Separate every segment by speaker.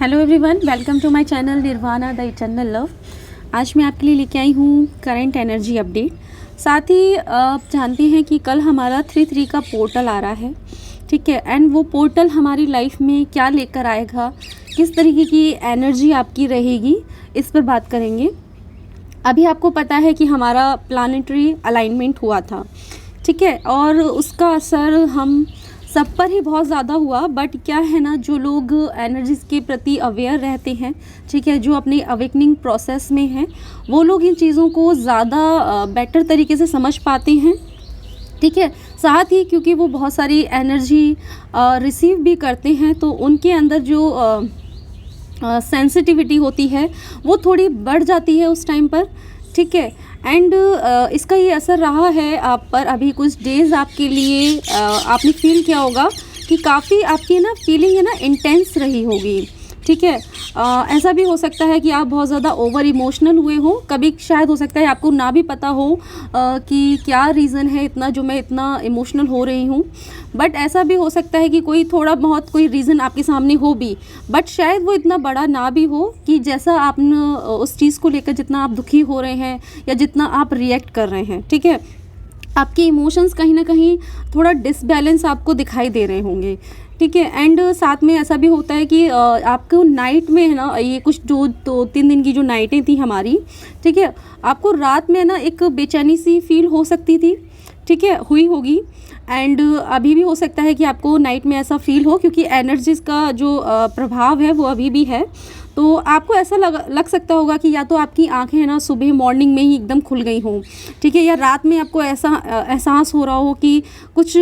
Speaker 1: Hello everyone, welcome to my channel Nirvana the eternal love. आज मैं आपके लिए लेके आई हूँ करंट एनर्जी अपडेट। साथ ही आप जानते हैं कि कल हमारा 3/3 का पोर्टल आ रहा है, ठीक है। एंड वो पोर्टल हमारी लाइफ में क्या लेकर आएगा, किस तरीके की एनर्जी आपकी रहेगी, इस पर बात करेंगे। अभी आपको पता है कि हमारा प्लानिटरी अलाइनमेंट हुआ था, ठीक है, और उसका असर हम सब पर ही बहुत ज़्यादा हुआ। बट क्या है ना, जो लोग एनर्जीज़ के प्रति अवेयर रहते हैं, ठीक है, जो अपनी अवेकनिंग प्रोसेस में हैं, वो लोग इन चीज़ों को ज़्यादा बेटर तरीके से समझ पाते हैं, ठीक है। साथ ही क्योंकि वो बहुत सारी एनर्जी रिसीव भी करते हैं, तो उनके अंदर जो सेंसिटिविटी होती है वो थोड़ी बढ़ जाती है उस टाइम पर, ठीक है। एंड इसका ये असर रहा है आप पर। अभी कुछ डेज़ आपके लिए आपने फील किया होगा कि काफ़ी आपकी ना फीलिंग है ना इंटेंस रही होगी, ठीक है। ऐसा भी हो सकता है कि आप बहुत ज़्यादा ओवर इमोशनल हुए हो। कभी शायद हो सकता है आपको ना भी पता हो कि क्या रीज़न है इतना जो मैं इतना इमोशनल हो रही हूँ। बट ऐसा भी हो सकता है कि कोई थोड़ा बहुत कोई रीज़न आपके सामने हो भी, बट शायद वो इतना बड़ा ना भी हो कि जैसा आप उस चीज़ को लेकर जितना आप दुखी हो रहे हैं या जितना आप रिएक्ट कर रहे हैं, ठीक है। आपके इमोशंस कहीं ना कहीं थोड़ा डिसबैलेंस आपको दिखाई दे रहे होंगे, ठीक है। एंड साथ में ऐसा भी होता है कि आपको नाइट में है ना, ये कुछ जो 2-3 दिन की जो नाइटें थी हमारी, ठीक है, आपको रात में ना एक बेचैनी सी फील हो सकती थी, ठीक है, हुई होगी। एंड अभी भी हो सकता है कि आपको नाइट में ऐसा फील हो, क्योंकि एनर्जीज़ का जो प्रभाव है वो अभी भी है। तो आपको ऐसा लग सकता होगा कि या तो आपकी आंखें है ना सुबह मॉर्निंग में ही एकदम खुल गई हों, ठीक है, या रात में आपको ऐसा एहसास हो रहा हो कि कुछ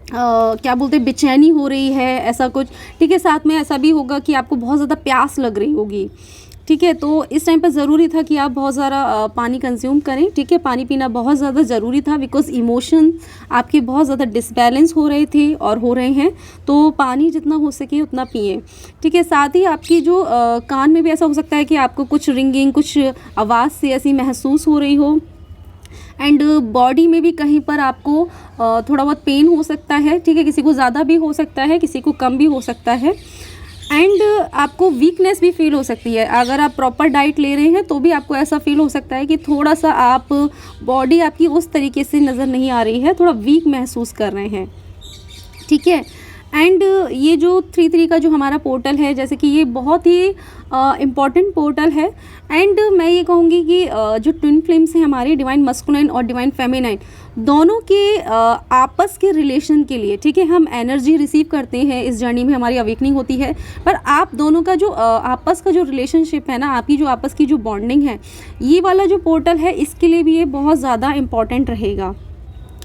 Speaker 1: क्या बोलते हैं, बेचैनी हो रही है, ऐसा कुछ, ठीक है। साथ में ऐसा भी होगा कि आपको बहुत ज़्यादा प्यास लग रही होगी, ठीक है। तो इस टाइम पर ज़रूरी था कि आप बहुत ज़्यादा पानी कंज्यूम करें, ठीक है। पानी पीना बहुत ज़्यादा ज़रूरी था, बिकॉज़ इमोशन आपके बहुत ज़्यादा डिसबैलेंस हो रहे थे और हो रहे हैं। तो पानी जितना हो सके उतना पिएं, ठीक है। साथ ही आपकी जो कान में भी ऐसा हो सकता है कि आपको कुछ रिंगिंग, कुछ आवाज़ सी ऐसी महसूस हो रही हो। एंड बॉडी में भी कहीं पर आपको थोड़ा बहुत पेन हो सकता है, ठीक है। किसी को ज़्यादा भी हो सकता है, किसी को कम भी हो सकता है। एंड आपको वीकनेस भी फील हो सकती है। अगर आप प्रॉपर डाइट ले रहे हैं तो भी आपको ऐसा फील हो सकता है कि थोड़ा सा आप बॉडी आपकी उस तरीके से नज़र नहीं आ रही है, थोड़ा वीक महसूस कर रहे हैं, ठीक है। एंड ये जो 3/3 का जो हमारा पोर्टल है, जैसे कि ये बहुत ही इम्पॉर्टेंट पोर्टल है। एंड मैं ये कहूँगी कि जो ट्विन फ्लेम्स हैं हमारी, डिवाइन मस्कुलाइन और डिवाइन फेमिनाइन, दोनों के आपस के रिलेशन के लिए, ठीक है, हम एनर्जी रिसीव करते हैं। इस जर्नी में हमारी अवेकनिंग होती है, पर आप दोनों का जो आपस का जो रिलेशनशिप है ना, आपकी जो आपस की जो बॉन्डिंग है, ये वाला जो पोर्टल है, इसके लिए भी ये बहुत ज़्यादा इम्पॉर्टेंट रहेगा,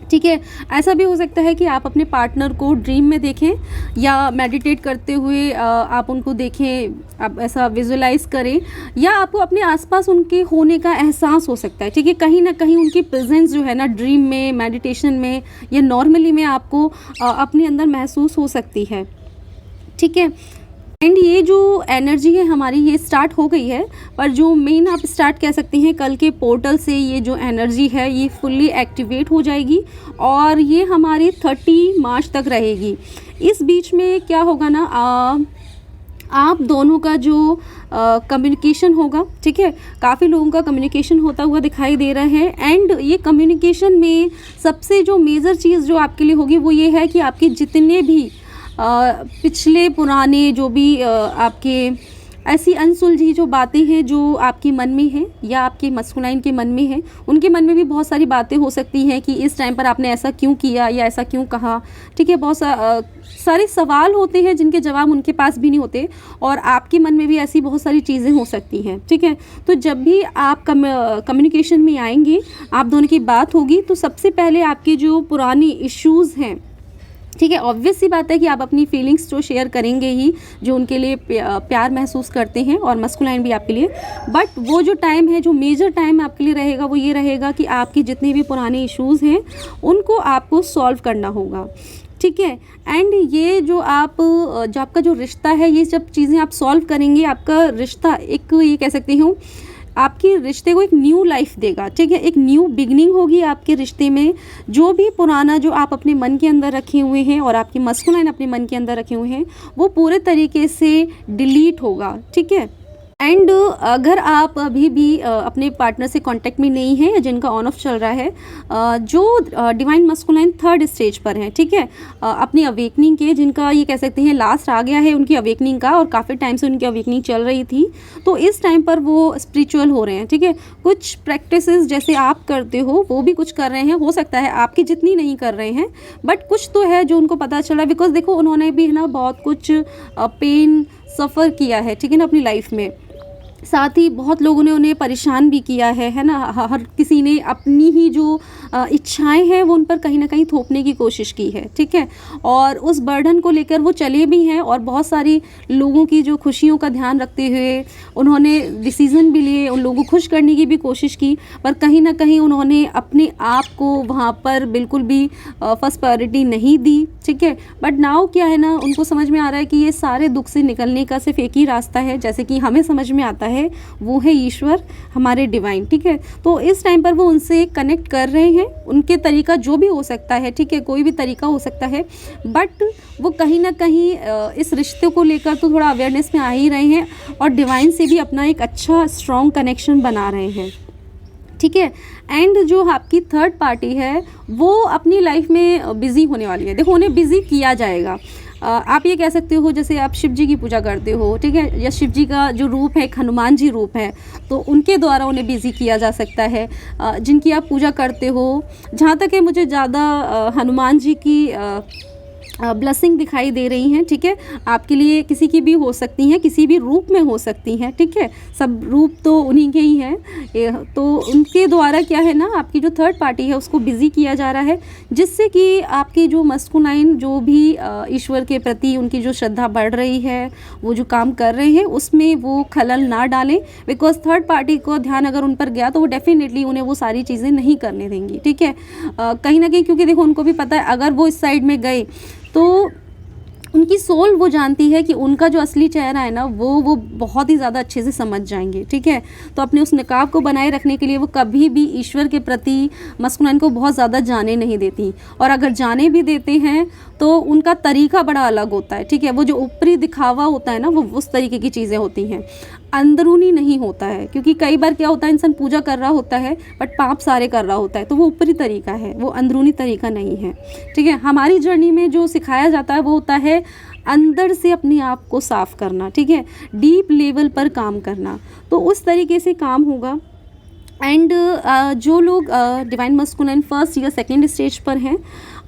Speaker 1: ठीक है। ऐसा भी हो सकता है कि आप अपने पार्टनर को ड्रीम में देखें या मेडिटेट करते हुए आप उनको देखें, आप ऐसा विजुलाइज करें, या आपको अपने आसपास उनके होने का एहसास हो सकता है, ठीक है। कहीं ना कहीं उनकी प्रेजेंस जो है ना, ड्रीम में, मेडिटेशन में या नॉर्मली में आपको अपने अंदर महसूस हो सकती है, ठीक है। एंड ये जो एनर्जी है हमारी, ये स्टार्ट हो गई है, पर जो मेन आप स्टार्ट कह सकते हैं कल के पोर्टल से, ये जो एनर्जी है ये फुल्ली एक्टिवेट हो जाएगी और ये हमारी 30 मार्च तक रहेगी। इस बीच में क्या होगा ना, आप दोनों का जो कम्युनिकेशन होगा, ठीक है, काफ़ी लोगों का कम्युनिकेशन होता हुआ दिखाई दे रहा है। एंड ये कम्युनिकेशन में सबसे जो मेजर चीज़ जो आपके लिए होगी वो ये है कि आपके जितने भी पिछले पुराने जो भी आपके ऐसी अनसुलझी जो बातें हैं जो आपके मन में हैं या आपके मस्कुलाइन के मन में हैं, उनके मन में भी बहुत सारी बातें हो सकती हैं कि इस टाइम पर आपने ऐसा क्यों किया या ऐसा क्यों कहा, ठीक है। बहुत सारे सवाल होते हैं जिनके जवाब उनके पास भी नहीं होते, और आपके मन में भी ऐसी बहुत सारी चीज़ें हो सकती हैं, ठीक है। तो जब भी आप कम्युनिकेशन में आएंगे, आप दोनों की बात होगी, तो सबसे पहले आपके जो पुरानी इश्यूज़ हैं, ठीक है, ऑब्वियस सी बात है कि आप अपनी फीलिंग्स तो शेयर करेंगे ही, जो उनके लिए प्यार महसूस करते हैं, और मस्कुलाइन भी आपके लिए। बट वो जो टाइम है, जो मेजर टाइम आपके लिए रहेगा, वो ये रहेगा कि आपके जितने भी पुराने इश्यूज़ हैं उनको आपको सॉल्व करना होगा, ठीक है। एंड ये जो आपका जो रिश्ता है, ये जब चीज़ें आप सॉल्व करेंगे, आपका रिश्ता एक, ये कह सकती हूँ, आपके रिश्ते को एक न्यू लाइफ देगा, ठीक है, एक न्यू बिगनिंग होगी आपके रिश्ते में। जो भी पुराना जो आप अपने मन के अंदर रखे हुए हैं और आपकी मस्कुलाइन अपने मन के अंदर रखे हुए हैं वो पूरे तरीके से डिलीट होगा, ठीक है। एंड अगर आप अभी भी अपने पार्टनर से कांटेक्ट में नहीं है या जिनका ऑन ऑफ चल रहा है, जो डिवाइन मस्कुलाइन थर्ड स्टेज पर हैं, ठीक है, अपनी अवेकनिंग के, जिनका ये कह सकते हैं लास्ट आ गया है उनकी अवेकनिंग का, और काफ़ी टाइम से उनकी अवेकनिंग चल रही थी, तो इस टाइम पर वो स्पिरिचुअल हो रहे हैं, ठीक है। कुछ प्रैक्टिसेस जैसे आप करते हो वो भी कुछ कर रहे हैं, हो सकता है आपकी जितनी नहीं कर रहे हैं, बट कुछ तो है जो उनको पता चला, बिकॉज देखो उन्होंने भी ना बहुत कुछ पेन सफ़र किया है, ठीक है ना, अपनी लाइफ में। साथ ही बहुत लोगों ने उन्हें परेशान भी किया है ना, हर किसी ने अपनी ही जो इच्छाएं हैं वो उन पर कहीं ना कहीं थोपने की कोशिश की है, ठीक है। और उस बर्डन को लेकर वो चले भी हैं और बहुत सारी लोगों की जो खुशियों का ध्यान रखते हुए उन्होंने डिसीज़न भी लिए, उन लोगों को खुश करने की भी कोशिश की, पर कहीं ना कहीं उन्होंने अपने आप को वहाँ पर बिल्कुल भी फर्स्ट प्रायोरिटी नहीं दी, ठीक है। बट नाउ क्या है ना, उनको समझ में आ रहा है कि ये सारे दुख से निकलने का सिर्फ एक ही रास्ता है, जैसे कि हमें समझ में आता है, वो है ईश्वर, हमारे डिवाइन, ठीक है। तो इस टाइम पर वो उनसे कनेक्ट कर रहे हैं, उनके तरीका जो भी हो सकता है, ठीक है, कोई भी तरीका हो सकता है, बट वो कहीं ना कहीं इस रिश्ते को लेकर तो थोड़ा अवेयरनेस में आ ही रहे हैं और डिवाइन से भी अपना एक अच्छा स्ट्रॉन्ग कनेक्शन बना रहे हैं, ठीक है। एंड जो आपकी थर्ड पार्टी है वो अपनी लाइफ में बिज़ी होने वाली है, देखो उन्हें बिज़ी किया जाएगा। आप ये कह सकते हो जैसे आप शिव जी की पूजा करते हो, ठीक है, या शिव जी का जो रूप है एक हनुमान जी रूप है, तो उनके द्वारा उन्हें बिज़ी किया जा सकता है। जिनकी आप पूजा करते हो, जहाँ तक है मुझे ज़्यादा हनुमान जी की ब्लेसिंग दिखाई दे रही हैं, ठीक है। आपके लिए किसी की भी हो सकती हैं, किसी भी रूप में हो सकती हैं, ठीक है, सब रूप तो उन्हीं के ही हैं। तो उनके द्वारा क्या है ना, आपकी जो थर्ड पार्टी है उसको बिज़ी किया जा रहा है, जिससे कि आपकी जो मस्कुलाइन जो भी ईश्वर के प्रति उनकी जो श्रद्धा बढ़ रही है, वो जो काम कर रहे हैं उसमें वो खलल ना डालें, बिकॉज थर्ड पार्टी को ध्यान अगर उन पर गया तो वो डेफिनेटली उन्हें वो सारी चीज़ें नहीं करने देंगी, ठीक है। कहीं ना कहीं क्योंकि देखो उनको भी पता है अगर वो इस साइड में गए तो उनकी सोल वो जानती है कि उनका जो असली चेहरा है ना वो बहुत ही ज़्यादा अच्छे से समझ जाएंगे, ठीक है। तो अपने उस निकाब को बनाए रखने के लिए वो कभी भी ईश्वर के प्रति मस्कुलाइन को बहुत ज़्यादा जाने नहीं देती, और अगर जाने भी देते हैं तो उनका तरीका बड़ा अलग होता है, ठीक है। वो जो ऊपरी दिखावा होता है ना वो उस तरीके की चीज़ें होती हैं, अंदरूनी नहीं होता है, क्योंकि कई बार क्या होता है इंसान पूजा कर रहा होता है बट पाप सारे कर रहा होता है, तो वो ऊपरी तरीका है, वो अंदरूनी तरीका नहीं है, ठीक है। हमारी जर्नी में जो सिखाया जाता है वो होता है अंदर से अपने आप को साफ़ करना, ठीक है, डीप लेवल पर काम करना, तो उस तरीके से काम होगा। एंड जो लोग डिवाइन मस्कुलाइन फर्स्ट या सेकेंड स्टेज पर हैं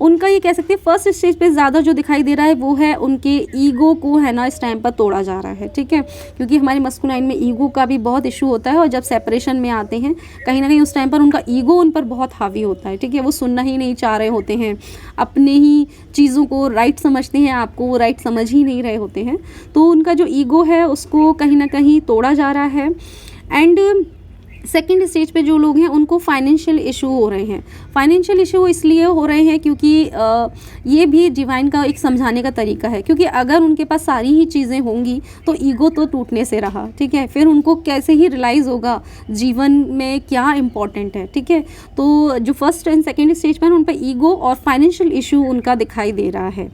Speaker 1: उनका ये कह सकते हैं फर्स्ट स्टेज पे ज़्यादा जो दिखाई दे रहा है वो है उनके ईगो को है ना इस टाइम पर तोड़ा जा रहा है, ठीक है। क्योंकि हमारे मस्कुलाइन में ईगो का भी बहुत इशू होता है, और जब सेपरेशन में आते हैं कहीं ना कहीं उस टाइम पर उनका ईगो उन पर बहुत हावी होता है, ठीक है। वो सुनना ही नहीं चाह रहे होते हैं, अपने ही चीज़ों को राइट समझते हैं, आपको वो राइट समझ ही नहीं रहे होते हैं, तो उनका जो ईगो है उसको कहीं ना कहीं तोड़ा जा रहा है। एंड सेकेंड स्टेज पे जो लोग हैं उनको फाइनेंशियल इशू हो रहे हैं। फाइनेंशियल इशू इसलिए हो रहे हैं क्योंकि ये भी डिवाइन का एक समझाने का तरीका है, क्योंकि अगर उनके पास सारी ही चीज़ें होंगी तो ईगो तो टूटने से रहा, ठीक है। फिर उनको कैसे ही रियलाइज़ होगा जीवन में क्या इंपॉर्टेंट है, ठीक है। तो जो फर्स्ट एंड सेकेंड स्टेज पर उन पर ईगो और फाइनेंशियल इशू उनका दिखाई दे रहा है,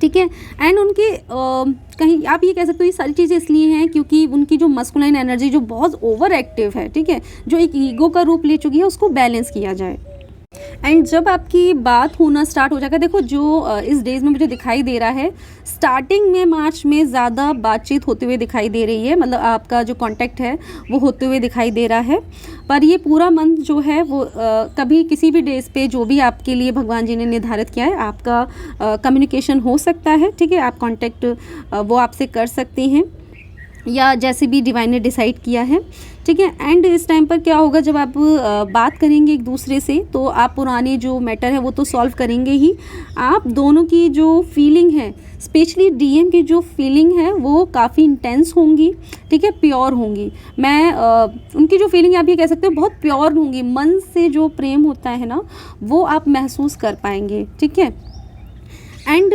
Speaker 1: ठीक है। एंड उनके कहीं आप ये कह सकते हो ये सारी चीज़ें इसलिए हैं क्योंकि उनकी जो मस्कुलाइन एनर्जी जो बहुत ओवर एक्टिव है, ठीक है, जो एक ईगो का रूप ले चुकी है, उसको बैलेंस किया जाए। एंड जब आपकी बात होना स्टार्ट हो जाएगा, देखो जो इस डेज में मुझे दिखाई दे रहा है, स्टार्टिंग में मार्च में ज़्यादा बातचीत होते हुए दिखाई दे रही है, मतलब आपका जो कांटेक्ट है वो होते हुए दिखाई दे रहा है, पर ये पूरा मंथ जो है वो कभी किसी भी डेज पे जो भी आपके लिए भगवान जी ने निर्धारित किया है आपका कम्युनिकेशन हो सकता है, ठीक है। आप कांटेक्ट वो आपसे कर सकते हैं या जैसे भी डिवाइन ने डिसाइड किया है, ठीक है। एंड इस टाइम पर क्या होगा जब आप बात करेंगे एक दूसरे से तो आप पुराने जो मैटर है वो तो सॉल्व करेंगे ही, आप दोनों की जो फीलिंग है, स्पेशली डीएम की जो फीलिंग है वो काफ़ी इंटेंस होंगी, ठीक है, प्योर होंगी। मैं उनकी जो फीलिंग आप ये कह सकते हो बहुत प्योर होंगी, मन से जो प्रेम होता है ना वो आप महसूस कर पाएंगे, ठीक है। एंड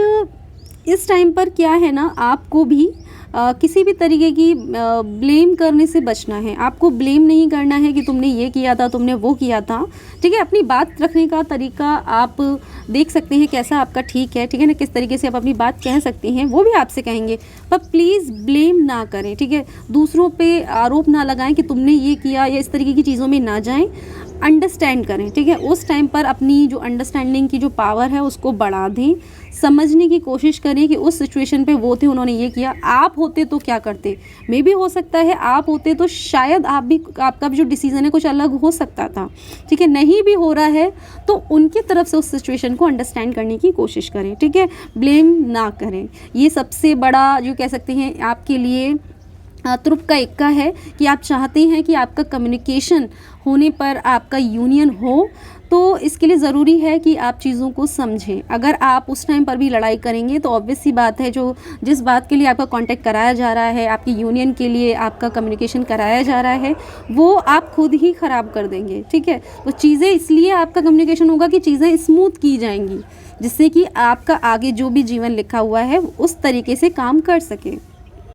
Speaker 1: इस टाइम पर क्या है ना आपको भी किसी भी तरीके की ब्लेम करने से बचना है। आपको ब्लेम नहीं करना है कि तुमने ये किया था, तुमने वो किया था, ठीक है। अपनी बात रखने का तरीका आप देख सकते हैं कैसा आपका ठीक है, ठीक है ना, किस तरीके से आप अपनी बात कह सकते हैं, वो भी आपसे कहेंगे, पर प्लीज़ ब्लेम ना करें, ठीक है। दूसरों पे आरोप ना लगाएं कि तुमने ये किया, या इस तरीके की चीज़ों में ना जाएं। अंडरस्टैंड करें, ठीक है। उस टाइम पर अपनी जो अंडरस्टैंडिंग की जो पावर है उसको बढ़ा दें। समझने की कोशिश करें कि उस सिचुएशन पे वो थे, उन्होंने ये किया, आप होते तो क्या करते। मे भी हो सकता है आप होते तो शायद आपका भी जो डिसीज़न है कुछ अलग हो सकता था, ठीक है। नहीं भी हो रहा है तो उनकी तरफ से उस सिचुएशन को अंडरस्टैंड करने की कोशिश करें, ठीक है। ब्लेम ना करें। ये सबसे बड़ा जो कह सकते हैं आपके लिए तुरुप का इक्का है कि आप चाहते हैं कि आपका कम्युनिकेशन होने पर आपका यूनियन हो, तो इसके लिए ज़रूरी है कि आप चीज़ों को समझें। अगर आप उस टाइम पर भी लड़ाई करेंगे तो ऑब्वियस सी बात है, जो जिस बात के लिए आपका कांटेक्ट कराया जा रहा है, आपकी यूनियन के लिए आपका कम्युनिकेशन कराया जा रहा है, वो आप खुद ही ख़राब कर देंगे, ठीक है। तो चीज़ें इसलिए आपका कम्युनिकेशन होगा कि चीज़ें स्मूथ की जाएंगी, जिससे कि आपका आगे जो भी जीवन लिखा हुआ है उस तरीके से काम कर सके।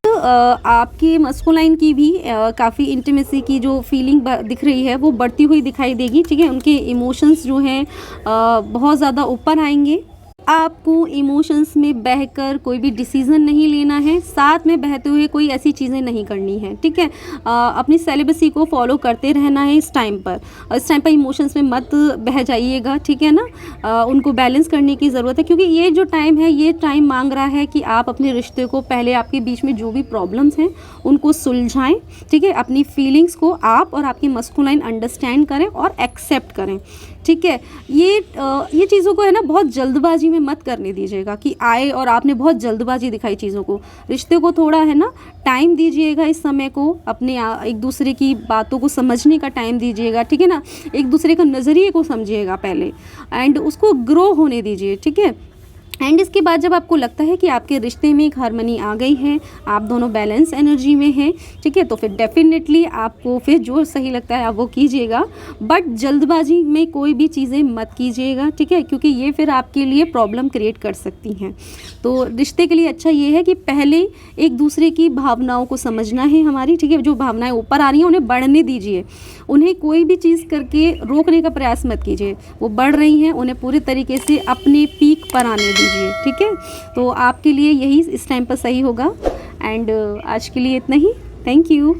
Speaker 1: आपके मस्कुलाइन की भी काफ़ी इंटीमेसी की जो फीलिंग दिख रही है वो बढ़ती हुई दिखाई देगी, ठीक है। उनके इमोशंस जो हैं बहुत ज़्यादा ऊपर आएंगे। आपको इमोशंस में बहकर कोई भी डिसीज़न नहीं लेना है, साथ में बहते हुए कोई ऐसी चीज़ें नहीं करनी है, ठीक है। अपनी सेलिबसी को फॉलो करते रहना है इस टाइम पर। इस टाइम पर इमोशंस में मत बह जाइएगा, ठीक है ना। उनको बैलेंस करने की ज़रूरत है, क्योंकि ये जो टाइम है ये टाइम मांग रहा है कि आप अपने रिश्ते को, पहले आपके बीच में जो भी प्रॉब्लम्स हैं उनको सुलझाएं, ठीक है। अपनी फीलिंग्स को आप और आपकी मस्कुलाइन अंडरस्टैंड करें और एक्सेप्ट करें, ठीक है। ये चीज़ों को है ना बहुत जल्दबाजी में मत करने दीजिएगा कि आए और आपने बहुत जल्दबाजी दिखाई चीज़ों को। रिश्ते को थोड़ा है ना टाइम दीजिएगा, इस समय को अपने एक दूसरे की बातों को समझने का टाइम दीजिएगा, ठीक है ना। एक दूसरे का नज़रिए को समझिएगा पहले, एंड उसको ग्रो होने दीजिए, ठीक है। एंड इसके बाद जब आपको लगता है कि आपके रिश्ते में एक हार्मनी आ गई है, आप दोनों बैलेंस एनर्जी में हैं, ठीक है, तो फिर डेफिनेटली आपको फिर जो सही लगता है आप वो कीजिएगा, बट जल्दबाजी में कोई भी चीज़ें मत कीजिएगा, ठीक है, क्योंकि ये फिर आपके लिए प्रॉब्लम क्रिएट कर सकती हैं। तो रिश्ते के लिए अच्छा ये है कि पहले एक दूसरे की भावनाओं को समझना है हमारी, ठीक है। जो भावनाएं ऊपर आ रही हैं उन्हें बढ़ने दीजिए, उन्हें कोई भी चीज़ करके रोकने का प्रयास मत कीजिए। वो बढ़ रही हैं, उन्हें पूरे तरीके से अपने पीक पर आने दीजिए, ठीक है। तो आपके लिए यही इस टाइम पर सही होगा। एंड आज के लिए इतना ही। Thank you.